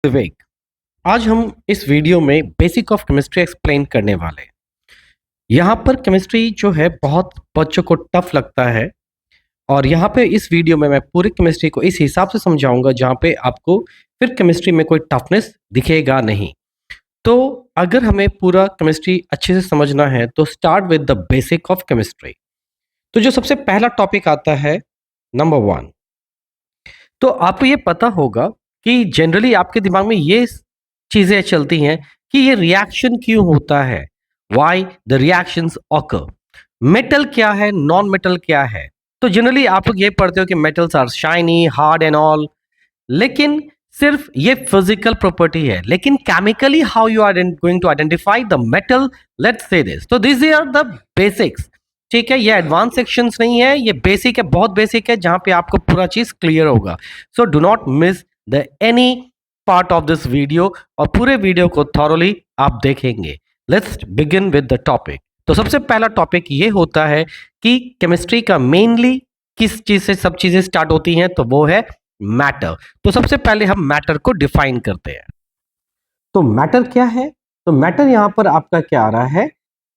विवेक। आज हम इस वीडियो में बेसिक ऑफ केमिस्ट्री एक्सप्लेन करने वाले हैं। यहाँ पर केमिस्ट्री जो है बहुत बच्चों को टफ लगता है और यहाँ पे इस वीडियो में मैं पूरी केमिस्ट्री को इस हिसाब से समझाऊंगा जहाँ पे आपको फिर केमिस्ट्री में कोई टफनेस दिखेगा नहीं। तो अगर हमें पूरा केमिस्ट्री अच्छे से समझना है तो start with the basic of chemistry. तो जो सबसे पहला टॉपिक आता है नंबर 1। तो आपको ये पता होगा कि जनरली आपके दिमाग में ये चीजें चलती हैं कि ये रिएक्शन क्यों होता है, why the reactions occur. Metal क्या है, नॉन मेटल क्या है। तो जनरली आप लोग ये पढ़ते हो कि metals are shiny, hard and all, लेकिन सिर्फ ये फिजिकल प्रॉपर्टी है, लेकिन chemically how you are going to identify the metal, let's say this. तो दिस आर द बेसिक्स। ठीक है, ये एडवांस सेक्शंस नहीं है, ये बेसिक है, बहुत बेसिक है, जहां पे आपको पूरा चीज क्लियर होगा। So do not miss the any part of this video और पूरे वीडियो को थॉरोली आप देखेंगे। Let's begin with the topic. तो सबसे पहला टॉपिक ये होता है कि केमिस्ट्री का मेनली किस चीज से सब चीजें स्टार्ट होती हैं, तो वो है मैटर। तो सबसे पहले हम मैटर को डिफाइन करते हैं। तो मैटर क्या है? तो मैटर यहां पर आपका क्या आ रहा है?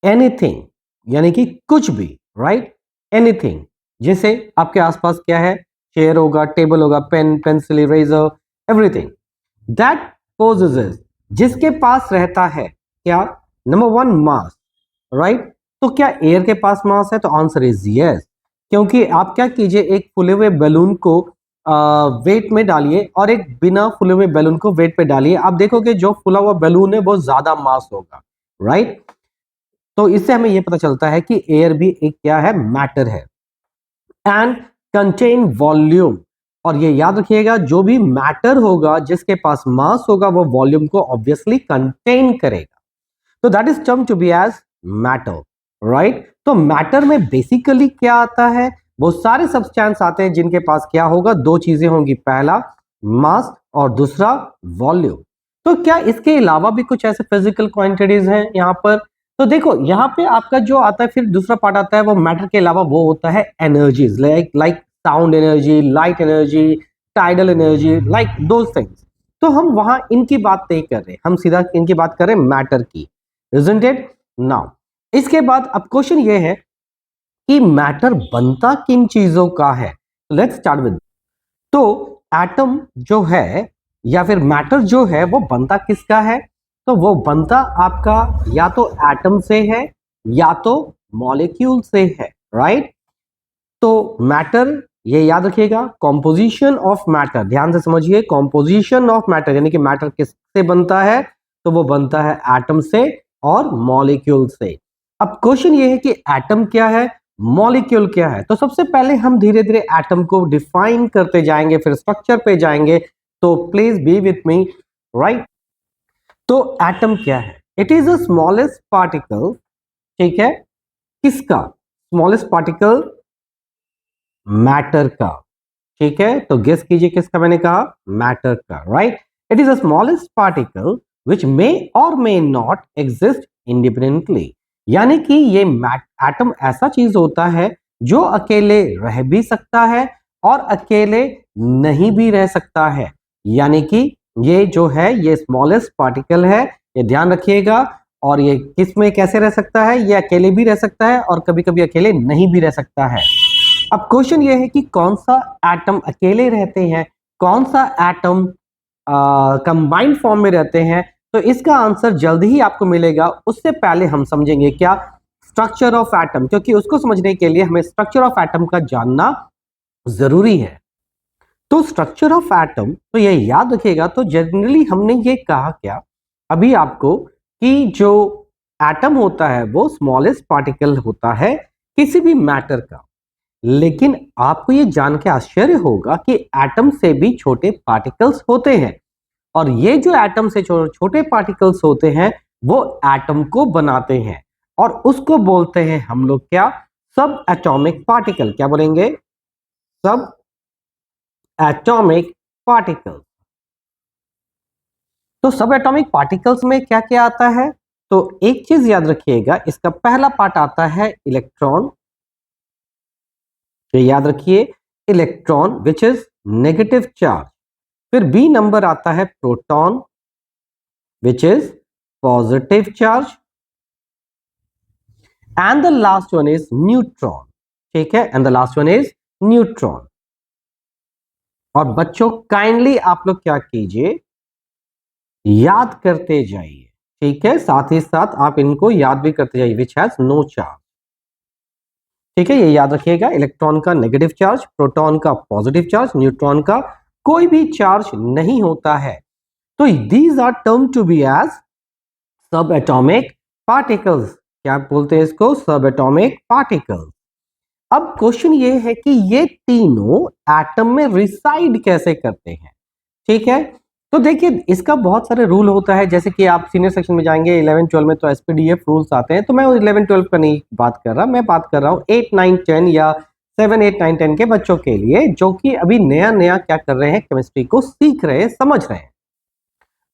एनीथिंग, यानी कि कुछ भी, राइट? एनीथिंग। जैसे आपके आसपास क्या है? चेयर होगा, टेबल होगा, pen, pencil, eraser, everything that possesses, जिसके पास रहता है क्या? Number 1, mass, right? तो क्या एयर के पास मास है? तो आंसर इज यस। क्योंकि आप क्या कीजिए, एक फूले हुए बैलून को वेट में डालिए और एक बिना फूले हुए बैलून को वेट पे डालिए, आप देखोगे जो फूला हुआ बैलून है वो ज्यादा मास होगा, राइट? तो इससे हमें यह पता चलता है कि एयर भी एक क्या है? मैटर है। And contain volume. और ये याद रखिएगा, जो भी मैटर होगा जिसके पास मास होगा वो वॉल्यूम को ऑब्वियसली कंटेन करेगा। तो that is term to be as matter, right? तो मैटर में बेसिकली क्या आता है? वो सारे सब्सटेंस आते हैं जिनके पास क्या होगा? दो चीजें होंगी, पहला मास और दूसरा वॉल्यूम। तो क्या इसके अलावा भी कुछ ऐसे फिजिकल क्वांटिटीज हैं यहाँ पर? तो देखो, यहाँ पे आपका जो आता है फिर दूसरा पार्ट आता है वो मैटर के अलावा, वो होता है energies, like sound energy, light energy, tidal energy, like those things. तो हम वहां इनकी बात नहीं कर रहे, हम सीधा इनकी बात कर रहे हैं मैटर की, isn't it? Now, इसके बाद अब क्वेश्चन ये है कि मैटर बनता किन चीजों का है? Let's start with. तो एटम जो है या फिर मैटर जो है वो बनता किसका है? तो वो बनता आपका या तो एटम से है या तो मॉलिक्यूल से है, राइट? तो मैटर, ये याद रखिएगा, कॉम्पोजिशन ऑफ मैटर, ध्यान से समझिए, कॉम्पोजिशन ऑफ मैटर यानी कि मैटर किससे बनता है? तो वो बनता है एटम से और मॉलिक्यूल से। अब क्वेश्चन ये है कि एटम क्या है, मॉलिक्यूल क्या है? तो सबसे पहले हम धीरे धीरे एटम को डिफाइन करते जाएंगे, फिर स्ट्रक्चर पे जाएंगे। तो please be with me, right? तो एटम क्या है? It is the smallest particle, ठीक है? किसका स्मॉलेस्ट पार्टिकल? मैटर का, ठीक है? तो गेस कीजिए किसका मैंने कहा? मैटर का, right? It is the smallest particle which may or may not exist independently, यानी कि ये एटम ऐसा चीज होता है जो अकेले रह भी सकता है और अकेले नहीं भी रह सकता है। यानी कि ये जो है ये स्मॉलेस्ट पार्टिकल है, ये ध्यान रखिएगा। और ये किस में कैसे रह सकता है? ये अकेले भी रह सकता है और कभी कभी अकेले नहीं भी रह सकता है। अब क्वेश्चन ये है कि कौन सा एटम अकेले रहते हैं, कौन सा एटम कंबाइंड फॉर्म में रहते हैं? तो इसका आंसर जल्दी ही आपको मिलेगा। उससे पहले हम समझेंगे क्या? स्ट्रक्चर ऑफ एटम, क्योंकि उसको समझने के लिए हमें स्ट्रक्चर ऑफ एटम का जानना जरूरी है। तो स्ट्रक्चर ऑफ एटम, तो ये याद रखिएगा, तो जनरली हमने ये कहा क्या अभी आपको कि जो एटम होता है वो स्मॉलेस्ट पार्टिकल होता है किसी भी मैटर का। लेकिन आपको ये जान के आश्चर्य होगा कि एटम से भी छोटे पार्टिकल्स होते हैं, और ये जो एटम से छोटे पार्टिकल्स होते हैं वो एटम को बनाते हैं, और उसको बोलते हैं हम लोग क्या? सब एटॉमिक पार्टिकल। क्या बोलेंगे? सब एटॉमिक पार्टिकल। तो सब एटॉमिक पार्टिकल्स में क्या क्या आता है? तो एक चीज याद रखिएगा, इसका पहला पार्ट आता है इलेक्ट्रॉन। तो याद रखिए, electron which is negative charge. फिर बी नंबर आता है proton which is positive charge, and the last one is neutron. ठीक है, and the last one is neutron. और बच्चों काइंडली आप लोग क्या कीजिए, याद करते जाइए। ठीक है, साथ ही साथ आप इनको याद भी करते जाइए, विच हैज नो चार्ज। ठीक है, ये याद रखिएगा, इलेक्ट्रॉन का नेगेटिव चार्ज, प्रोटॉन का पॉजिटिव चार्ज, न्यूट्रॉन का कोई भी चार्ज नहीं होता है। तो these are term to be as sub atomic particles. क्या बोलते हैं इसको? सब एटॉमिक पार्टिकल्स। अब क्वेश्चन ये है कि ये तीनों एटम में रिसाइड कैसे करते हैं। ठीक है, तो देखिए इसका बहुत सारे रूल होता है, जैसे कि आप सीनियर सेक्शन में जाएंगे 11 12 में तो एसपीडीएफ रूल्स आते हैं, तो मैं 11 12 का नहीं बात कर रहा, मैं बात कर रहा हूँ 8 9 10 या 7 8 9 10 के बच्चों के लिए, जो कि अभी नया नया क्या कर रहे हैं, केमिस्ट्री को सीख रहे हैं, समझ रहे हैं।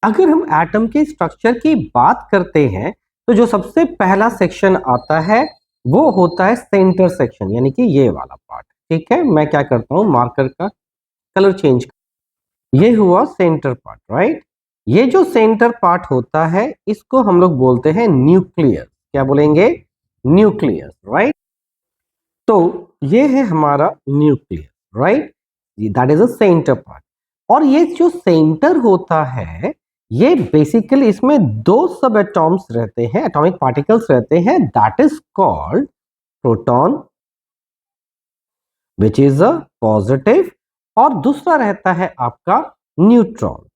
अगर हम एटम के स्ट्रक्चर की बात करते हैं तो जो सबसे पहला सेक्शन आता है वो होता है सेंटर सेक्शन, यानी कि ये वाला पार्ट। ठीक है, मैं क्या करता हूं, मार्कर का कलर चेंज, ये हुआ सेंटर पार्ट, राइट। ये जो सेंटर पार्ट होता है इसको हम लोग बोलते हैं न्यूक्लियस। क्या बोलेंगे? Nucleus, right. तो ये है हमारा nucleus, right, that is a centre part. और ये जो सेंटर होता है ये बेसिकली इसमें दो सब एटॉम्स रहते हैं, एटॉमिक पार्टिकल्स रहते हैं, that is called proton which is a positive, और दूसरा रहता है आपका neutron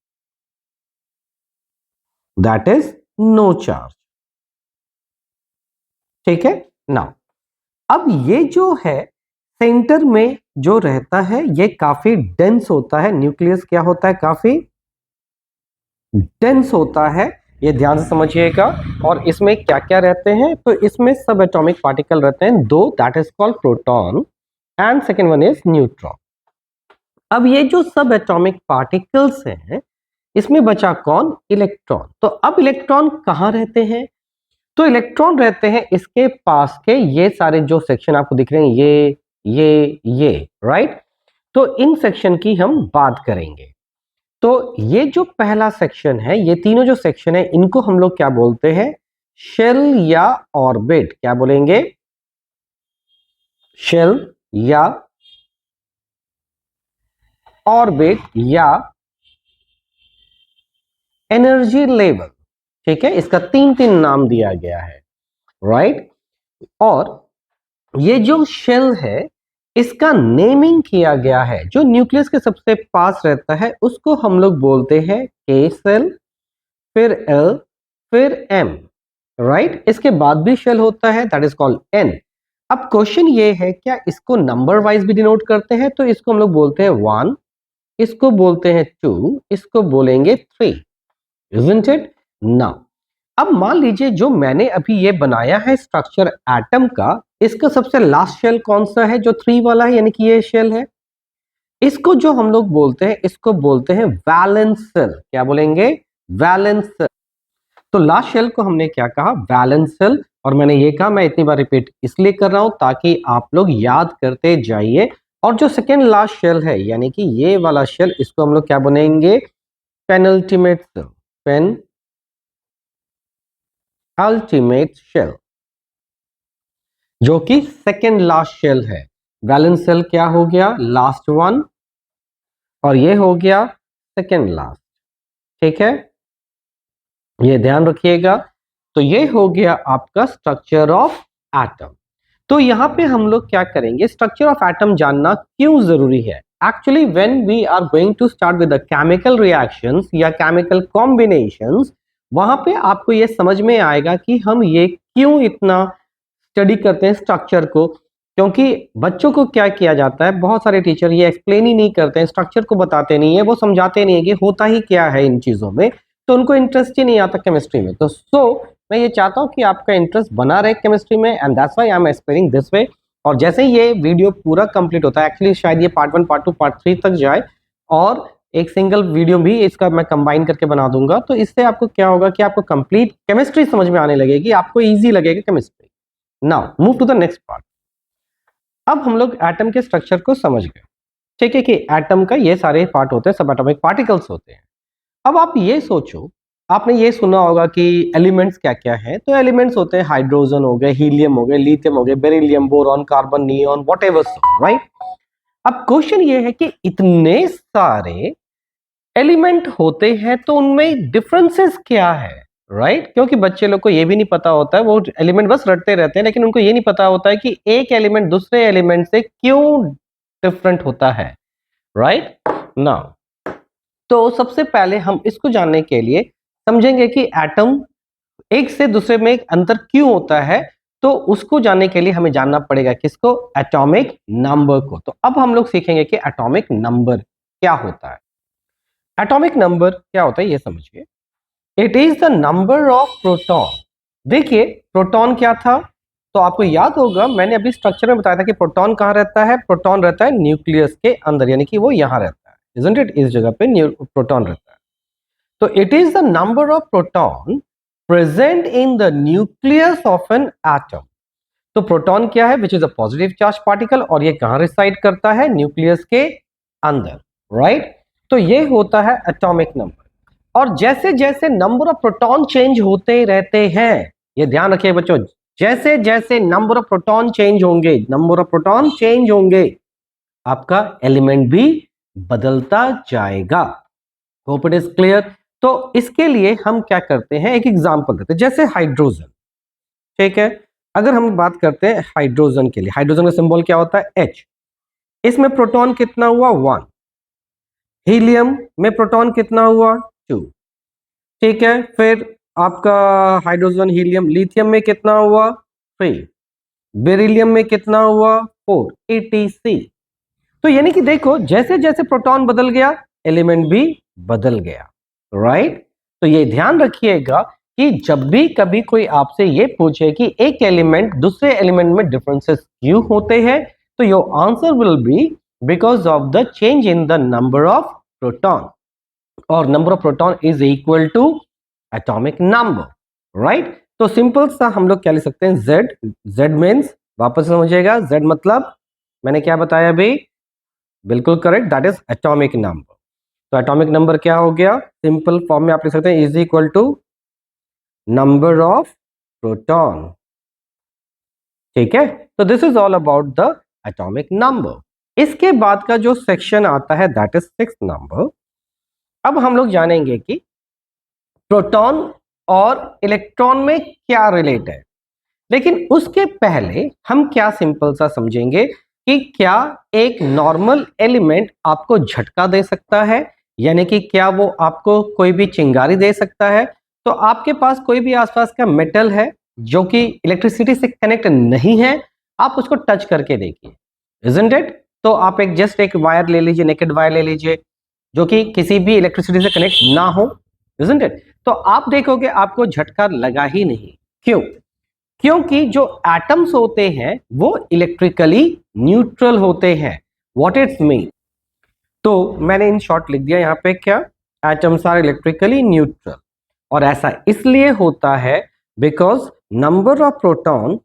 that is no charge. ठीक है ना। अब ये जो है सेंटर में जो रहता है ये काफी डेंस होता है, न्यूक्लियस क्या होता है, काफी डेंस होता है, ये ध्यान से समझिएगा। और इसमें क्या क्या रहते हैं, तो इसमें सब एटॉमिक पार्टिकल रहते हैं दो, that is called proton and second one is neutron. अब ये जो सब एटॉमिक पार्टिकल्स हैं इसमें बचा कौन? इलेक्ट्रॉन। तो अब इलेक्ट्रॉन कहाँ रहते हैं? तो इलेक्ट्रॉन रहते हैं इसके पास के ये सारे जो सेक्शन आपको दिख रहे हैं, ये राइट। तो इन सेक्शन की हम बात करेंगे। तो ये जो पहला सेक्शन है, ये तीनों जो सेक्शन है इनको हम लोग क्या बोलते हैं? शेल या ऑर्बिट। क्या बोलेंगे? शेल या ऑर्बिट या एनर्जी लेवल। ठीक है, इसका तीन तीन नाम दिया गया है, राइट। और ये जो शेल है इसका नेमिंग किया गया है, जो न्यूक्लियस के सबसे पास रहता है उसको हम लोग बोलते हैं के सेल, फिर एल, फिर एम, राइट। इसके बाद भी शेल होता है दैट इज कॉल्ड एन। अब क्वेश्चन ये है क्या इसको नंबर वाइज भी डिनोट करते हैं? तो इसको हम लोग बोलते हैं 1, इसको बोलते हैं 2, इसको बोलेंगे 3, isn't it? नाउ अब मान लीजिए जो मैंने अभी ये बनाया है स्ट्रक्चर एटम का, इसका सबसे लास्ट शेल कौन सा है? जो 3 वाला है, यानी कि ये शेल है। इसको जो हम लोग बोलते हैं इसको बोलते हैं वैलेंस सेल। क्या बोलेंगे? Valence shell. तो लास्ट शेल को हमने क्या कहा? Valence shell. और मैंने ये कहा, मैं इतनी बार रिपीट इसलिए कर रहा हूं ताकि आप लोग याद करते जाइए। और जो सेकेंड लास्ट शेल है यानी कि ये वाला शेल, इसको हम लोग क्या बोलेंगे? Penultimate shell, pen ultimate shell, जो कि सेकेंड लास्ट शेल है। वैलेंस सेल क्या हो गया? लास्ट वन, और ये हो गया सेकेंड लास्ट। ठीक है, ये ध्यान रखिएगा। तो ये हो गया आपका स्ट्रक्चर ऑफ एटम। तो यहां पे हम लोग क्या करेंगे? स्ट्रक्चर ऑफ एटम जानना क्यों जरूरी है? Actually when we are going to start with the chemical reactions या केमिकल कॉम्बिनेशंस, वहां पे आपको ये समझ में आएगा कि हम ये क्यों इतना स्टडी करते हैं स्ट्रक्चर को। क्योंकि बच्चों को क्या किया जाता है, बहुत सारे टीचर ये एक्सप्लेन ही नहीं करते हैं, स्ट्रक्चर को बताते नहीं है, वो समझाते नहीं है कि होता ही क्या है इन चीजों में, तो उनको इंटरेस्ट ही नहीं आता केमिस्ट्री में। तो मैं ये चाहता हूँ कि आपका इंटरेस्ट बना रहे केमिस्ट्री में, and that's why I am explaining this way. और जैसे ही ये वीडियो पूरा कंप्लीट होता है, एक्चुअली शायद ये पार्ट 1 पार्ट 2 पार्ट 3 तक जाए, और एक सिंगल वीडियो भी इसका मैं कंबाइन करके बना दूंगा, तो इससे आपको क्या होगा कि आपको कंप्लीट केमिस्ट्री समझ में आने लगेगी, आपको ईजी लगेगा chemistry. Now move to the next part. अब हम लोग एटम के स्ट्रक्चर को समझ गए। ठीक है, कि एटम का ये सारे पार्ट होते हैं, सब एटॉमिक पार्टिकल्स होते हैं। अब आप ये सोचो, आपने ये सुना होगा कि एलिमेंट्स क्या क्या हैं। तो एलिमेंट्स होते हैं हाइड्रोजन हो गए, हीलियम हो गए, लिथियम हो गए, beryllium, boron, carbon, neon, whatever, right. अब क्वेश्चन ये है कि इतने सारे एलिमेंट होते हैं तो उनमें डिफरेंसेस क्या है, राइट। क्योंकि बच्चे लोग को ये भी नहीं पता होता है, वो एलिमेंट बस रटते रहते हैं, लेकिन उनको ये नहीं पता होता है कि एक एलिमेंट दूसरे एलिमेंट से क्यों डिफरेंट होता है, राइट ना। तो सबसे पहले हम इसको जानने के लिए समझेंगे कि एटम एक से दूसरे में एक अंतर क्यों होता है। तो उसको जानने के लिए हमें जानना पड़ेगा किसको, एटॉमिक नंबर को। तो अब हम लोग सीखेंगे कि एटॉमिक नंबर क्या होता है। एटॉमिक नंबर क्या होता है ये समझिए। It is the number of proton. देखिए प्रोटॉन क्या था, तो आपको याद होगा मैंने अभी स्ट्रक्चर में बताया था कि प्रोटॉन कहाँ रहता है। प्रोटॉन रहता है न्यूक्लियस के अंदर, यानी कि वो यहां रहता है, इजंट इट, इस जगह पे प्रोटॉन रहता है। तो it is the number of proton present in the nucleus of an atom. तो प्रोटॉन क्या है, विच is a positive charge particle, और ये कहां रिसाइड करता है, न्यूक्लियस के अंदर, राइट। तो ये होता है एटॉमिक नंबर। और जैसे जैसे नंबर ऑफ प्रोटॉन चेंज होते रहते हैं, ये ध्यान रखिए बच्चों, जैसे जैसे नंबर ऑफ प्रोटॉन चेंज होंगे, नंबर ऑफ प्रोटॉन चेंज होंगे, आपका एलिमेंट भी बदलता जाएगा। Hope it is clear. तो इसके लिए हम क्या करते हैं, एक एग्जांपल देते हैं, जैसे हाइड्रोजन, ठीक है। अगर हम बात करते हैं हाइड्रोजन के लिए, हाइड्रोजन का सिंबल क्या होता है, H। इसमें प्रोटॉन कितना हुआ, 1। हीलियम में प्रोटॉन कितना हुआ, 2, ठीक है। फिर आपका हाइड्रोजन, हीलियम, लिथियम में कितना हुआ, 3। बेरिलियम में कितना हुआ, 4, etc। तो यानी कि देखो जैसे जैसे प्रोटॉन बदल गया, एलिमेंट भी बदल गया, राइट। तो ये ध्यान रखिएगा कि जब भी कभी कोई आपसे ये पूछे कि एक एलिमेंट दूसरे एलिमेंट में डिफरेंसेस क्यों होते हैं, तो your answer will be because of the change in the number of proton, और number of proton is equal to atomic number, right. तो सिंपल सा हम लोग क्या लिख सकते हैं, जेड। जेड मीन्स, वापस समझिएगा, जेड मतलब मैंने क्या बताया अभी, बिल्कुल correct, that is atomic number. तो एटॉमिक नंबर क्या हो गया, सिंपल फॉर्म में आप लिख सकते हैं, is equal to number of proton, ठीक है। तो this is all about the atomic number. इसके बाद का जो सेक्शन आता है दैट इज 6th नंबर। अब हम लोग जानेंगे कि प्रोटॉन और इलेक्ट्रॉन में क्या रिलेट है, लेकिन उसके पहले हम क्या सिंपल सा समझेंगे कि क्या एक नॉर्मल एलिमेंट आपको झटका दे सकता है, यानी कि क्या वो आपको कोई भी चिंगारी दे सकता है। तो आपके पास कोई भी आसपास का मेटल है जो कि इलेक्ट्रिसिटी से कनेक्ट नहीं है, आप उसको टच करके देखिए, इजंट इट। तो आप एक जस्ट एक वायर ले लीजिए, नेकेड वायर ले लीजिए जो कि किसी भी इलेक्ट्रिसिटी से कनेक्ट ना हो, इजंट इट। तो आप देखोगे आपको झटका लगा ही नहीं। क्यों, क्योंकि जो एटम्स होते हैं वो इलेक्ट्रिकली न्यूट्रल होते हैं। व्हाट इट्स मीन, तो मैंने इन शॉर्ट लिख दिया यहाँ पे क्या, एटम्स आर इलेक्ट्रिकली न्यूट्रल। और ऐसा इसलिए होता है because number of proton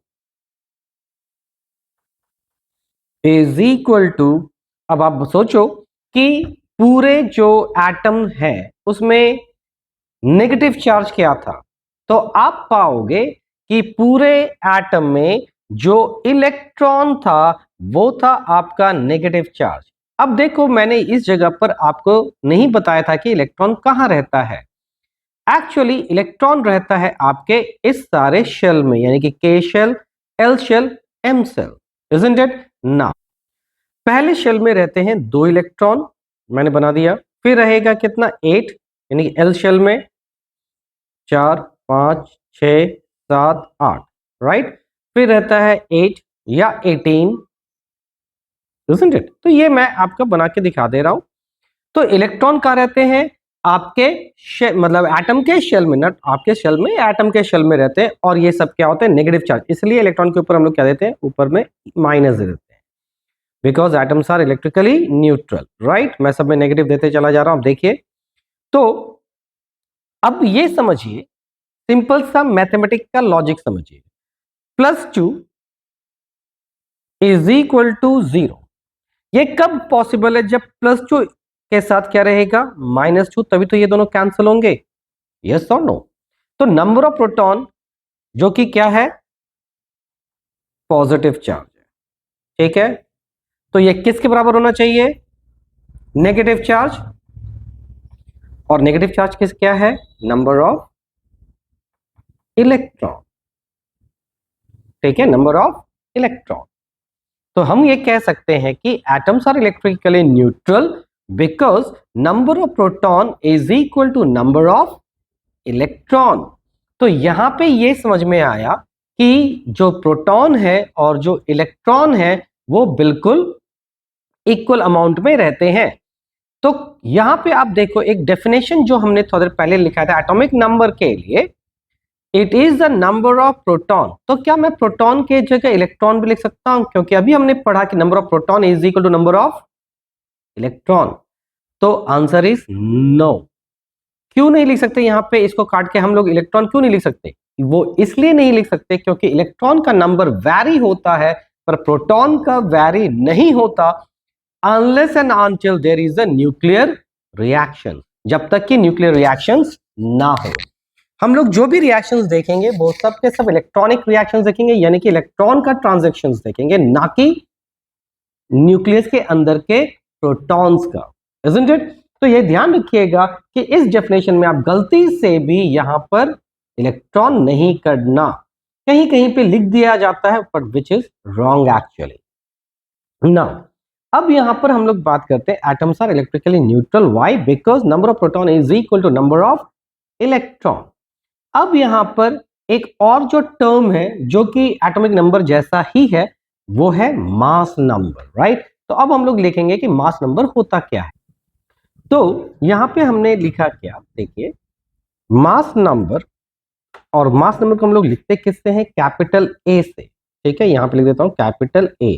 is equal to, अब आप सोचो कि पूरे जो एटम है उसमें नेगेटिव चार्ज क्या था, तो आप पाओगे कि पूरे एटम में जो इलेक्ट्रॉन था वो था आपका नेगेटिव चार्ज। अब देखो मैंने इस जगह पर आपको नहीं बताया था कि इलेक्ट्रॉन कहां रहता है। एक्चुअली इलेक्ट्रॉन रहता है आपके इस सारे शेल में, यानी कि K shell, L shell, M shell, isn't it ना। पहले शेल में रहते हैं 2 इलेक्ट्रॉन, मैंने बना दिया। फिर रहेगा कितना, 8, यानी कि एल शेल में 4, 5, 6, 7, 8, राइट। फिर रहता है 8 या 18, isn't it? तो ये मैं आपका बना के दिखा दे रहा हूं। तो इलेक्ट्रॉन कहाँ रहते हैं, आपके मतलब एटम के शेल में, नट आपके शेल में, एटम के शेल में रहते हैं। और ये सब क्या होते हैं, नेगेटिव चार्ज, इसलिए इलेक्ट्रॉन के ऊपर हम लोग क्या देते हैं, ऊपर में माइनस दे देते हैं, because atoms are electrically neutral, right. मैं सब में नेगेटिव देते चला जा रहा हूं, देखिए। तो अब ये समझिए, सिंपल सा मैथमेटिक्स का लॉजिक समझिए, +2 इज इक्वल टू 0। ये कब पॉसिबल है? जब +2 के साथ क्या रहेगा? -2, तभी तो ये दोनों कैंसिल होंगे। यस और नो? तो नंबर ऑफ प्रोटॉन जो कि क्या है? पॉजिटिव चार्ज है। ठीक है, तो ये किसके बराबर होना चाहिए? Negative charge. और नेगेटिव चार्ज किस क्या है? Number of electron. ठीक है, नंबर ऑफ इलेक्ट्रॉन। तो हम ये कह सकते हैं कि atoms are electrically neutral because number of proton is equal to number of electron. तो यहां पे ये समझ में आया कि जो प्रोटॉन है और जो इलेक्ट्रॉन है वो बिल्कुल इक्वल अमाउंट में रहते हैं। तो यहां पे आप देखो एक डेफिनेशन जो हमने थोड़ी देर पहले लिखा था एटॉमिक नंबर के लिए, it is the number of proton. तो क्या मैं प्रोटॉन के जगह इलेक्ट्रॉन भी लिख सकता हूं? क्योंकि अभी हमने पढ़ा कि number of proton is equal to number of electron. तो आंसर इज नो। क्यों नहीं लिख सकते? यहां पे इसको काट के हम लोग इलेक्ट्रॉन क्यों नहीं लिख सकते? वो इसलिए नहीं लिख सकते क्योंकि इलेक्ट्रॉन का नंबर वैरी होता है पर प्रोटॉन का वैरी नहीं होता unless and until there is a nuclear reaction. जब तक कि न्यूक्लियर रिएक्शंस ना हो। हम लोग जो भी रिएक्शंस देखेंगे वो सब के सब इलेक्ट्रॉनिक रिएक्शंस देखेंगे, यानी कि इलेक्ट्रॉन का ट्रांजैक्शंस देखेंगे, ना कि न्यूक्लियस के अंदर के प्रोटॉन्स का। Isn't it? तो ये ध्यान रखिएगा कि इस डेफिनेशन में आप गलती से भी यहां पर इलेक्ट्रॉन नहीं करना। कहीं कहीं पे लिख दिया जाता है but which is wrong actually. Now अब यहां पर हम लोग बात करते हैं atoms are electrically neutral. Why? Because number of proton is equal to number of electron. अब यहां पर एक और जो टर्म है जो कि एटॉमिक नंबर जैसा ही है वो है मास नंबर, राइट? तो अब हम लोग लिखेंगे कि मास नंबर होता क्या है। तो यहां पे हमने लिखा क्या, देखिए मास नंबर। और मास नंबर को हम लोग लिखते किससे हैं? कैपिटल ए से। ठीक है, यहां पे लिख देता हूं capital A.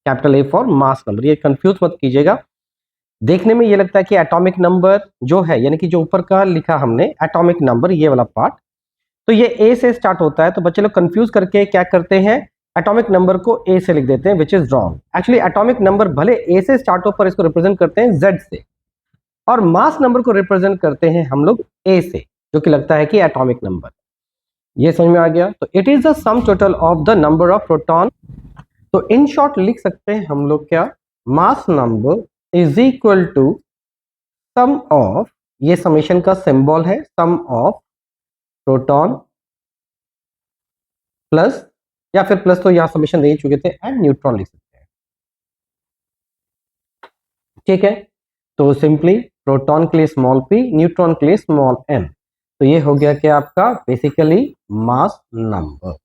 Capital A for mass number. ये कंफ्यूज मत कीजिएगा, देखने में ये लगता है कि एटॉमिक नंबर जो है यानी कि जो ऊपर का लिखा हमने एटॉमिक नंबर ये वाला पार्ट, तो ये ए से स्टार्ट होता है। तो बच्चे लोग कंफ्यूज करके क्या करते हैं? एटॉमिक नंबर को ए से लिख देते हैं विच is wrong. Actually atomic number भले ए से स्टार्ट हो पर इसको रिप्रेजेंट करते हैं जेड से, और मास नंबर को रिप्रेजेंट करते हैं हम लोग ए से, जो कि लगता है कि एटॉमिक नंबर। ये समझ में आ गया? तो it is the sum total of the number of proton. तो इन शॉर्ट लिख सकते हैं हम लोग क्या? Mass number is equal to sum of, ये समेशन का सिंबल है, सम ऑफ प्रोटॉन प्लस, या फिर प्लस तो यहां समेशन दे चुके थे, एंड न्यूट्रॉन लिख सकते हैं। ठीक है, तो सिंपली प्रोटॉन के लिए स्मॉल p, न्यूट्रॉन के लिए स्मॉल n। तो ये हो गया क्या आपका basically mass number.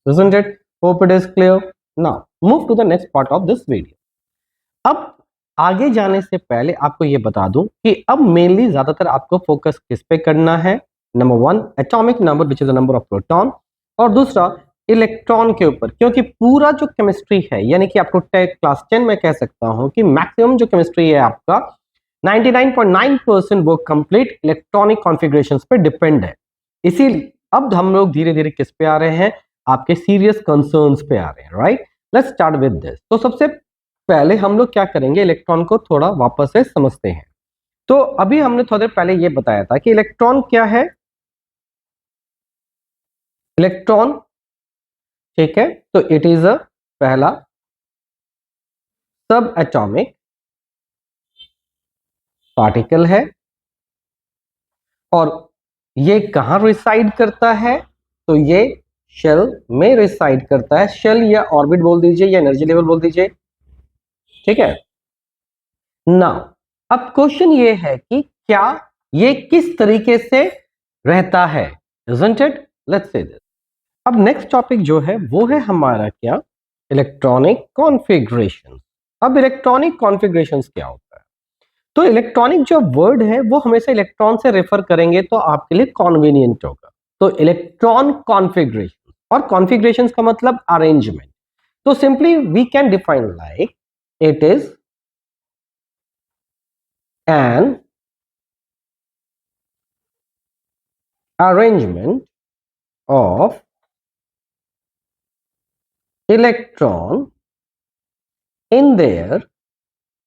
Isn't it? Hope it is clear. Now move to the next part of this video. अब आगे जाने से पहले आपको ये बता दूं कि अब मेनली ज्यादातर आपको फोकस किस पे करना है? Number 1 atomic number which is the number of proton, और दूसरा इलेक्ट्रॉन के ऊपर। क्योंकि पूरा जो केमिस्ट्री है यानी कि आपको क्लास 10 में कह सकता हूं कि मैक्सिमम जो केमिस्ट्री है आपका 99.9% वो कंप्लीट इलेक्ट्रॉनिक कॉन्फ़िगरेशंस पे डिपेंड है। इसीलिए अब हम लोग धीरे धीरे किस पे आ रहे हैं? आपके सीरियस कंसर्न्स पे आ रहे हैं, right? Let's start with this. तो सबसे पहले हम लोग क्या करेंगे? इलेक्ट्रॉन को थोड़ा वापस से समझते हैं। तो अभी हमने थोड़ी देर पहले ये बताया था कि इलेक्ट्रॉन क्या है? इलेक्ट्रॉन, ठीक है, तो इट इज अ पहला सब एटॉमिक पार्टिकल है। और ये कहां रिसाइड करता है? तो ये शेल में रिसाइड करता है। शेल या ऑर्बिट बोल दीजिए या एनर्जी लेवल बोल दीजिए। ठीक है, नाउ अब क्वेश्चन ये है कि क्या ये किस तरीके से रहता है? Isn't it? Let's say this. अब नेक्स्ट टॉपिक जो है वो है हमारा क्या? Electronic configuration. अब इलेक्ट्रॉनिक कॉन्फ़िगरेशंस क्या होता है? तो इलेक्ट्रॉनिक जो वर्ड है वो हमेशा इलेक्ट्रॉन से रेफर करेंगे तो आपके लिए कॉन्वीनियंट होगा। तो इलेक्ट्रॉन कॉन्फ़िगरेशन, और कॉन्फ़िगरेशंस का मतलब अरेंजमेंट। तो simply we can define like it is an arrangement of electron in their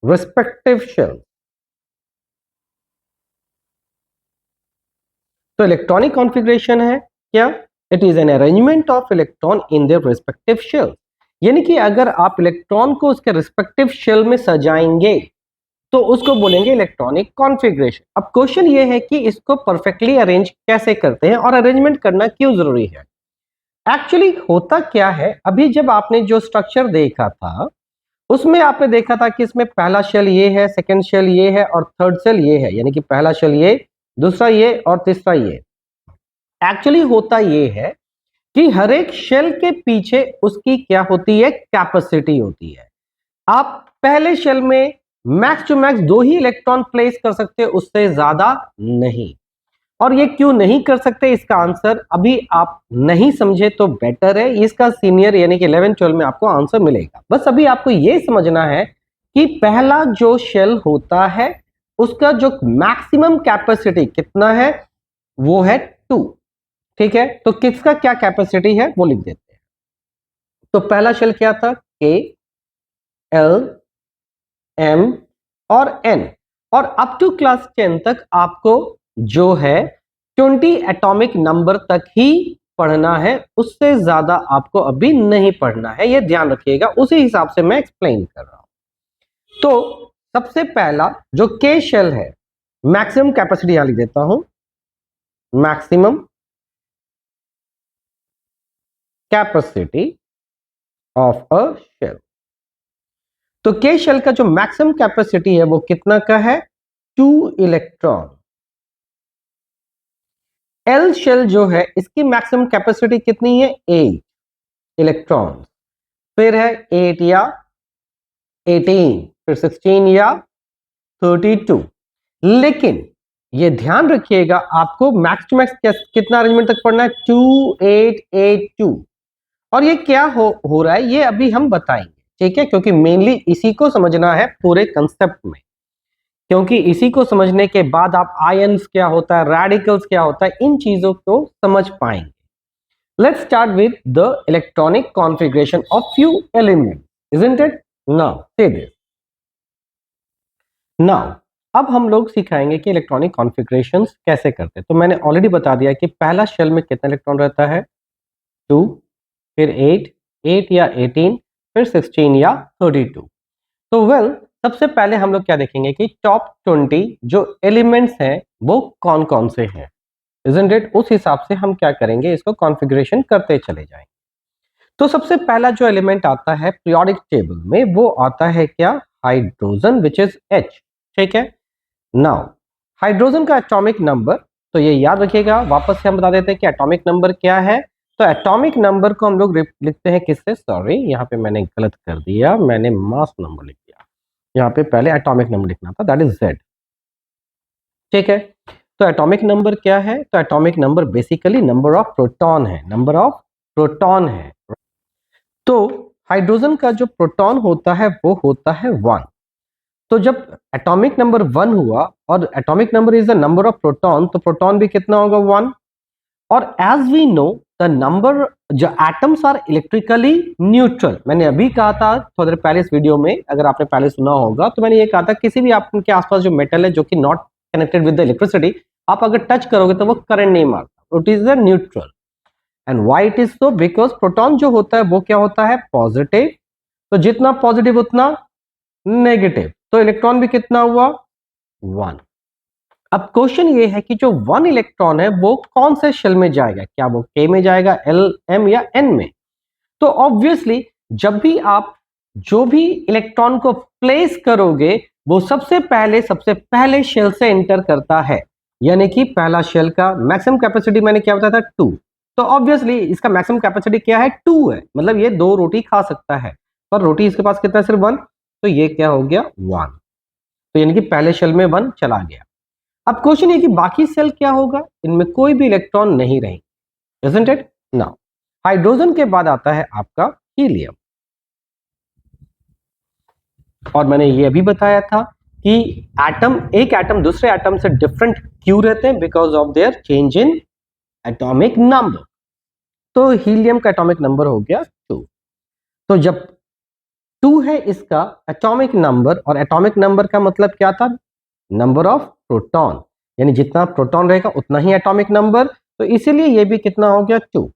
respective shell. तो इलेक्ट्रॉनिक कॉन्फ़िगरेशन है क्या? It is an arrangement of electron in their respective shell. यानी कि अगर आप इलेक्ट्रॉन को उसके रिस्पेक्टिव शेल में सजाएंगे तो उसको बोलेंगे इलेक्ट्रॉनिक कॉन्फ़िगरेशन। अब क्वेश्चन ये है कि इसको परफेक्टली अरेंज कैसे करते हैं और अरेंजमेंट करना क्यों जरूरी है। एक्चुअली होता क्या है, अभी जब आपने जो स्ट्रक्चर देखा था उसमें आपने देखा था कि इसमें पहला शेल ये है, सेकंड शेल ये है और थर्ड शेल ये है, यानी कि पहला शेल ये, दूसरा ये और तीसरा ये। एक्चुअली होता ये है कि हर एक शेल के पीछे उसकी क्या होती है, कैपेसिटी होती है। आप पहले शेल में मैक्स टू मैक्स 2 ही इलेक्ट्रॉन प्लेस कर सकते हो, उससे ज्यादा नहीं। और ये क्यों नहीं कर सकते, इसका आंसर अभी आप नहीं समझे तो बेटर है, इसका सीनियर यानी कि 11-12 में आपको आंसर मिलेगा। बस अभी आपको ये समझना है कि पहला जो शेल होता है उसका जो मैक्सिमम कैपेसिटी कितना है, वो है 2। ठीक है, तो किसका क्या कैपेसिटी है वो लिख देते हैं। तो पहला शेल क्या था, K, L, M और N, और अप टू क्लास 10 तक आपको जो है 20 एटॉमिक नंबर तक ही पढ़ना है, उससे ज्यादा आपको अभी नहीं पढ़ना है, ये ध्यान रखिएगा। उसी हिसाब से मैं एक्सप्लेन कर रहा हूं। तो सबसे पहला जो K शेल है, मैक्सिमम कैपेसिटी यहां लिख देता हूं, maximum capacity of a shell. तो K शेल का जो मैक्सिमम कैपेसिटी है वो कितना का है, 2 इलेक्ट्रॉन। L शेल जो है इसकी मैक्सिमम कैपेसिटी कितनी है, 8 इलेक्ट्रॉन। फिर है 8 या 18, फिर 16 या 32। लेकिन ये ध्यान रखिएगा आपको मैक्स टू मैक्स कितना अरेंजमेंट तक पढ़ना है, 2882। और ये क्या हो रहा है ये अभी हम बताएंगे, ठीक है, क्योंकि मेनली इसी को समझना है पूरे कंसेप्ट में, क्योंकि इसी को समझने के बाद आप आयंस क्या होता है, रेडिकल्स क्या होता है, इन चीजों को समझ पाएंगे। Let's start with the electronic configuration of few element, isn't it? Now see this. Now अब हम लोग सिखाएंगे कि इलेक्ट्रॉनिक कॉन्फ़िगरेशंस कैसे करते हैं। तो मैंने ऑलरेडी बता दिया कि पहला शेल में कितना इलेक्ट्रॉन रहता है, 2, फिर 8 या 18, फिर 16 या 32। तो वेल सबसे पहले हम लोग क्या देखेंगे कि टॉप 20 जो एलिमेंट्स हैं वो कौन कौन से हैं, इजंट इट? उस हिसाब से हम क्या करेंगे, इसको कॉन्फ़िगरेशन करते चले जाएंगे। तो सबसे पहला जो एलिमेंट आता है पीरियोडिक टेबल में वो आता है क्या, हाइड्रोजन, विच इज H। ठीक है, नाउ हाइड्रोजन का एटॉमिक नंबर, तो ये याद रखिएगा, वापस से हम बता देते हैं कि एटॉमिक नंबर क्या है। तो एटॉमिक नंबर को हम लोग लिखते हैं किससे, सॉरी यहाँ पे मैंने गलत कर दिया, मैंने मास नंबर लिख दिया, यहाँ पे पहले एटॉमिक नंबर लिखना था, दैट इज Z। ठीक है, तो एटॉमिक नंबर क्या है, तो atomic number basically number of proton है, नंबर ऑफ प्रोटॉन है। तो हाइड्रोजन का जो प्रोटॉन होता है वो होता है 1। तो जब एटॉमिक नंबर 1 हुआ और atomic number is the number of proton, तो प्रोटॉन भी कितना होगा, 1। और as we know the number, जो एटम्स आर इलेक्ट्रिकली न्यूट्रल, मैंने अभी कहा था थोड़ी देर पहले इस वीडियो में, अगर आपने पहले सुना होगा तो मैंने ये कहा था किसी भी आपके आसपास जो मेटल है जो कि not connected with the electricity, आप अगर टच करोगे तो वो करंट नहीं मारता, it is the neutral. And why it is so, because proton जो होता है वो क्या होता है, पॉजिटिव। तो जितना पॉजिटिव उतना नेगेटिव, तो इलेक्ट्रॉन भी कितना हुआ, 1। अब क्वेश्चन ये है कि जो 1 इलेक्ट्रॉन है वो कौन से शेल में जाएगा, क्या वो K में जाएगा, L, M या N में? तो ऑब्वियसली जब भी आप जो भी इलेक्ट्रॉन को प्लेस करोगे वो सबसे पहले शेल से एंटर करता है, यानी कि पहला शेल का मैक्सिमम कैपेसिटी मैंने क्या बताया था, 2। तो ऑब्वियसली इसका मैक्सिमम कैपेसिटी क्या है, 2 है, मतलब ये 2 रोटी खा सकता है, पर रोटी इसके पास कितना है, सिर्फ 1। तो ये क्या हो गया, 1। तो यानी कि पहले शेल में 1 चला गया। अब क्वेश्चन ये कि बाकी सेल क्या होगा, इनमें कोई भी इलेक्ट्रॉन नहीं रहेंगे, isn't it? नाउ हाइड्रोजन के बाद आता है आपका हीलियम, और मैंने ये भी बताया था कि एक एटम दूसरे एटम से डिफरेंट क्यों रहते हैं, because of their change in atomic number. तो हीलियम का एटॉमिक नंबर हो गया 2। तो जब 2 है इसका एटॉमिक नंबर, और एटॉमिक नंबर का मतलब क्या था? नंबर ऑफ प्रोटॉन, यानी जितना प्रोटॉन रहेगा उतना ही एटॉमिक नंबर, तो इसीलिए ये भी कितना हो गया? 2,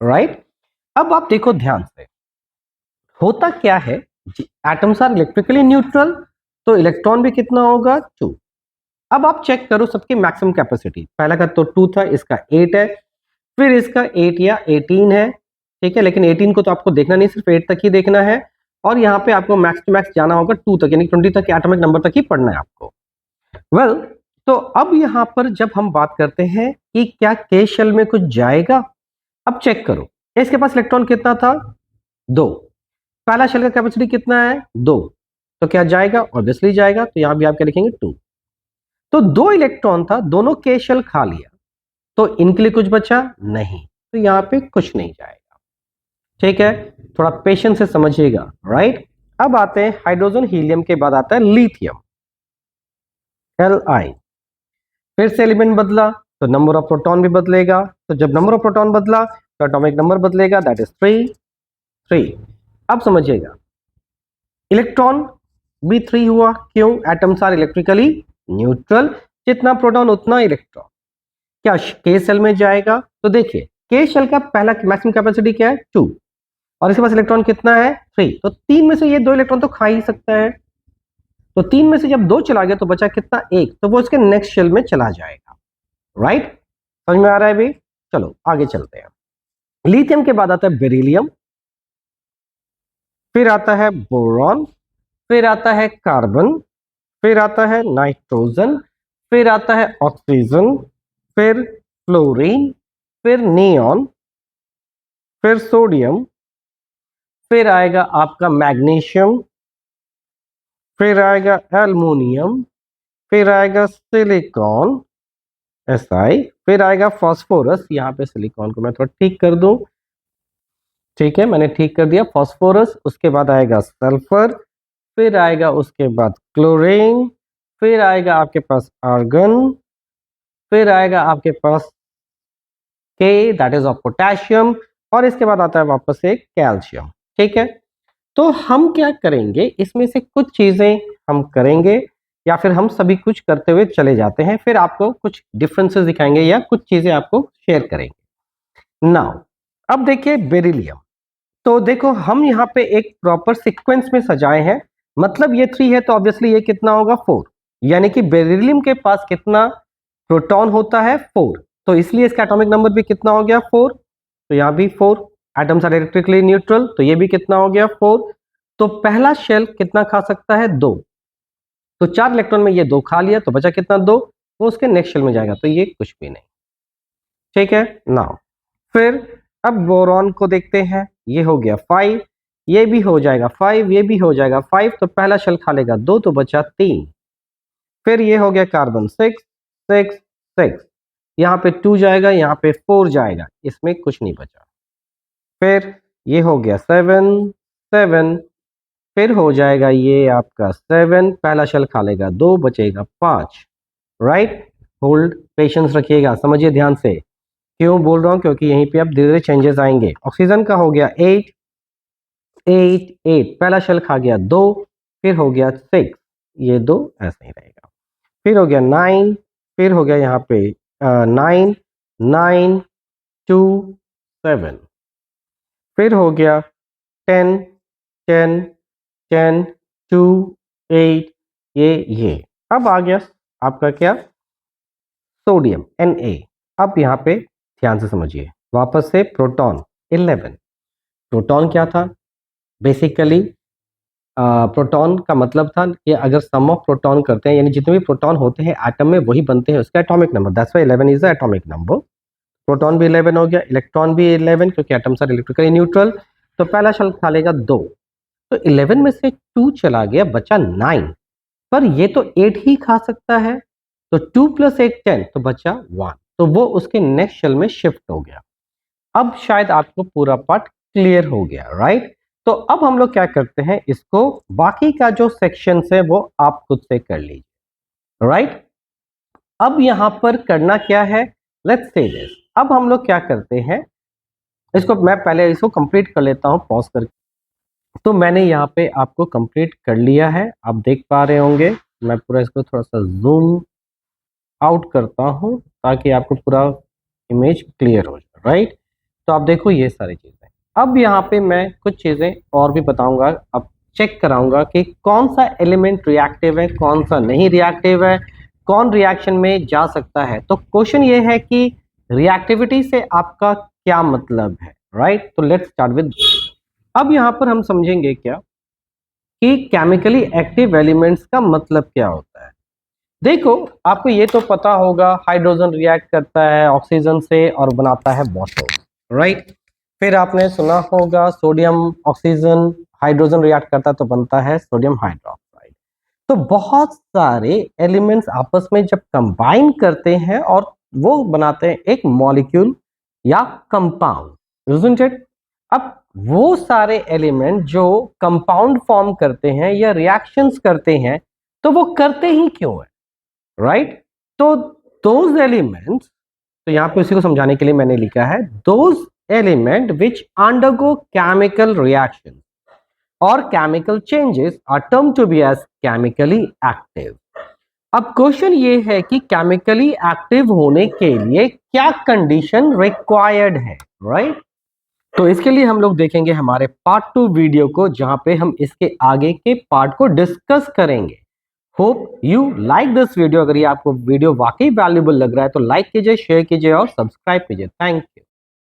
राइट। अब आप देखो ध्यान से, होता क्या है, एटम्स आर इलेक्ट्रिकली न्यूट्रल, तो इलेक्ट्रॉन भी कितना होगा? 2। अब आप चेक करो सबकी मैक्सिमम कैपेसिटी, पहला का तो 2 था, इसका 8 है, फिर इसका 8 या 18 है, ठीक है, लेकिन 18 को तो आपको देखना नहीं, सिर्फ 8 तक ही देखना है, और यहाँ पे आपको मैक्स टू मैक्स जाना होगा 2 तक, यानी 20 तक एटॉमिक नंबर तक ही पढ़ना है आपको। वेल, तो अब यहाँ पर जब हम बात करते हैं कि क्या के शेल में कुछ जाएगा, अब चेक करो, इसके पास इलेक्ट्रॉन कितना था? 2। पहला शेल का कैपेसिटी कितना है? 2, तो क्या जाएगा? ऑब्वियसली जाएगा, तो यहां भी आप क्या लिखेंगे? 2। तो 2 इलेक्ट्रॉन था, दोनों के शेल खा लिया, तो इनके लिए कुछ बचा नहीं, तो यहां पे कुछ नहीं जाएगा, ठीक है। थोड़ा पेशेंस से समझिएगा, राइट। अब आते हैं हाइड्रोजन हीलियम के बाद आता है लिथियम, Li। फिर से एलिमेंट बदला तो नंबर ऑफ प्रोटॉन भी बदलेगा, तो जब नंबर ऑफ प्रोटॉन बदला तो एटॉमिक नंबर बदलेगा, दैट इज 3। अब समझिएगा, इलेक्ट्रॉन भी 3 हुआ, क्यों? एटम्स आर इलेक्ट्रिकली न्यूट्रल, जितना प्रोटॉन उतना इलेक्ट्रॉन। क्या के सेल में जाएगा? तो देखिए, के शेल का पहला मैक्सिमम कैपेसिटी क्या है? 2, और इसके पास इलेक्ट्रॉन कितना है? 3, तो 3 में से ये 2 इलेक्ट्रॉन तो खा ही सकता है, तो 3 में से जब 2 चला गया तो बचा कितना? 1, तो वो इसके नेक्स्ट शेल में चला जाएगा, राइट। समझ में आ रहा है अभी? चलो आगे चलते हैं। लिथियम के बाद आता है बेरिलियम, फिर आता है बोरॉन, फिर आता है कार्बन, फिर आता है नाइट्रोजन, फिर आता है ऑक्सीजन, फिर फ्लोरीन, फिर नियॉन, फिर सोडियम, फिर आएगा आपका मैग्नीशियम, फिर आएगा एल्युमिनियम, फिर आएगा सिलिकॉन Si, फिर आएगा फास्फोरस। यहाँ पे सिलिकॉन को मैं थोड़ा ठीक कर दूं, ठीक है, मैंने ठीक कर दिया, फास्फोरस। उसके बाद आएगा सल्फर, फिर आएगा उसके बाद क्लोरीन, फिर आएगा आपके पास आर्गन, फिर आएगा आपके पास के, दैट इज ऑफ पोटेशियम, और इसके बाद आता है वापस से कैल्शियम, ठीक है। तो हम क्या करेंगे, इसमें से कुछ चीजें हम करेंगे, या फिर हम सभी कुछ करते हुए चले जाते हैं, फिर आपको कुछ डिफरेंसेस दिखाएंगे या कुछ चीजें आपको शेयर करेंगे। नाउ अब देखिए बेरिलियम, तो देखो हम यहाँ पे एक प्रॉपर सीक्वेंस में सजाए हैं, मतलब ये 3 है तो ऑब्वियसली ये कितना होगा? 4, यानी कि बेरिलियम के पास कितना प्रोटॉन होता है? 4, तो इसलिए इसका एटॉमिक नंबर भी कितना हो गया? 4, तो यहाँ भी 4। एटम्स आर इलेक्ट्रिकली न्यूट्रल, तो ये भी कितना हो गया? 4। तो पहला शेल कितना खा सकता है? 2, तो 4 इलेक्ट्रॉन में ये 2 खा लिया, तो बचा कितना? 2, वो उसके नेक्स्ट शेल में जाएगा, तो ये कुछ भी नहीं, ठीक है। नाउ फिर अब बोरॉन को देखते हैं, ये हो गया 5, ये भी हो जाएगा 5, ये भी हो जाएगा 5, तो पहला शेल खा लेगा 2, तो बचा 3। फिर ये हो गया कार्बन 6, 6, 6, यहाँ पे 2 जाएगा, यहाँ पे 4 जाएगा, इसमें कुछ नहीं बचा। फिर ये हो गया 7, 7, फिर हो जाएगा ये आपका 7, पहला शेल खा लेगा 2, बचेगा 5, राइट। होल्ड, पेशेंस रखिएगा, समझिए ध्यान से, क्यों बोल रहा हूं? क्योंकि यहीं पे अब धीरे धीरे चेंजेस आएंगे। ऑक्सीजन का हो गया 8, 8, 8, पहला शेल खा गया 2, फिर हो गया 6, ये 2 ऐसे ही रहेगा, फिर हो गया 9, फिर हो गया यहाँ पे 9, 9, 2, 7, फिर हो गया 10, 10, 10, 2, 8, ये अब आ गया आपका क्या? Sodium Na। अब यहाँ पे ध्यान से समझिए, वापस से प्रोटॉन 11। प्रोटॉन क्या था? बेसिकली प्रोटॉन का मतलब था कि अगर सम ऑफ प्रोटॉन करते हैं, यानी जितने भी प्रोटॉन होते हैं एटम में वही बनते हैं उसका atomic number, that's why 11 is the atomic number. Proton भी 11 हो गया, इलेक्ट्रॉन भी 11, क्योंकि एटम्स आर इलेक्ट्रिकली न्यूट्रल, तो पहला शेल खा लेगा 2, तो 11 में से 2 चला गया, बचा 9, पर ये तो 8 ही खा सकता है, तो 2 + 8 10, तो बचा 1, तो वो उसके नेक्स्ट शेल में शिफ्ट हो गया। अब शायद आपको पूरा पार्ट क्लियर हो गया, राइट। तो अब हम लोग क्या करते हैं, इसको बाकी का जो सेक्शन है वो आप खुद से कर लीजिए, राइट। अब यहां पर करना क्या है, लेट्स से दिस। अब हम लोग क्या करते हैं, इसको मैं पहले इसको कंप्लीट कर लेता हूं पॉज करके। तो मैंने यहाँ पे आपको कंप्लीट कर लिया है, आप देख पा रहे होंगे। मैं पूरा इसको थोड़ा सा जूम आउट करता हूँ ताकि आपको पूरा इमेज क्लियर हो जाए, राइट। तो आप देखो ये सारी चीजें। अब यहाँ पे मैं कुछ चीजें और भी बताऊंगा, अब चेक कराऊंगा कि कौन सा एलिमेंट रिएक्टिव है, कौन सा नहीं रिएक्टिव है, कौन रिएक्शन में जा सकता है। तो क्वेश्चन ये है कि रिएक्टिविटी से आपका क्या मतलब है, राइट। तो लेट्स स्टार्ट विद। अब यहाँ पर हम समझेंगे क्या कि केमिकली एक्टिव एलिमेंट्स का मतलब क्या होता है। देखो, आपको ये तो पता होगा, हाइड्रोजन रिएक्ट करता है ऑक्सीजन से और बनाता है वाटर, राइट। फिर आपने सुना होगा सोडियम ऑक्सीजन हाइड्रोजन रिएक्ट करता है तो बनता है सोडियम हाइड्रोक्साइड। तो बहुत सारे एलिमेंट्स आपस में जब कंबाइन करते हैं और वो बनाते हैं एक मॉलिक्यूल या कंपाउंड, isn't it? अब वो सारे एलिमेंट जो कंपाउंड फॉर्म करते हैं या रिएक्शंस करते हैं, तो वो करते ही क्यों है, राइट। तो दोज एलिमेंट्स, तो यहां पे उसी को समझाने के लिए मैंने लिखा है those element which undergo chemical reaction और chemical changes are term to be as chemically active. अब क्वेश्चन ये है कि केमिकली एक्टिव होने के लिए क्या कंडीशन रिक्वायर्ड है, राइट। तो इसके लिए हम लोग देखेंगे हमारे पार्ट 2 वीडियो को, जहां पे हम इसके आगे के पार्ट को डिस्कस करेंगे। Hope you like this video. अगर ये आपको वीडियो वाकई वैल्यूएबल लग रहा है तो लाइक कीजिए, शेयर कीजिए और सब्सक्राइब कीजिए। Thank you.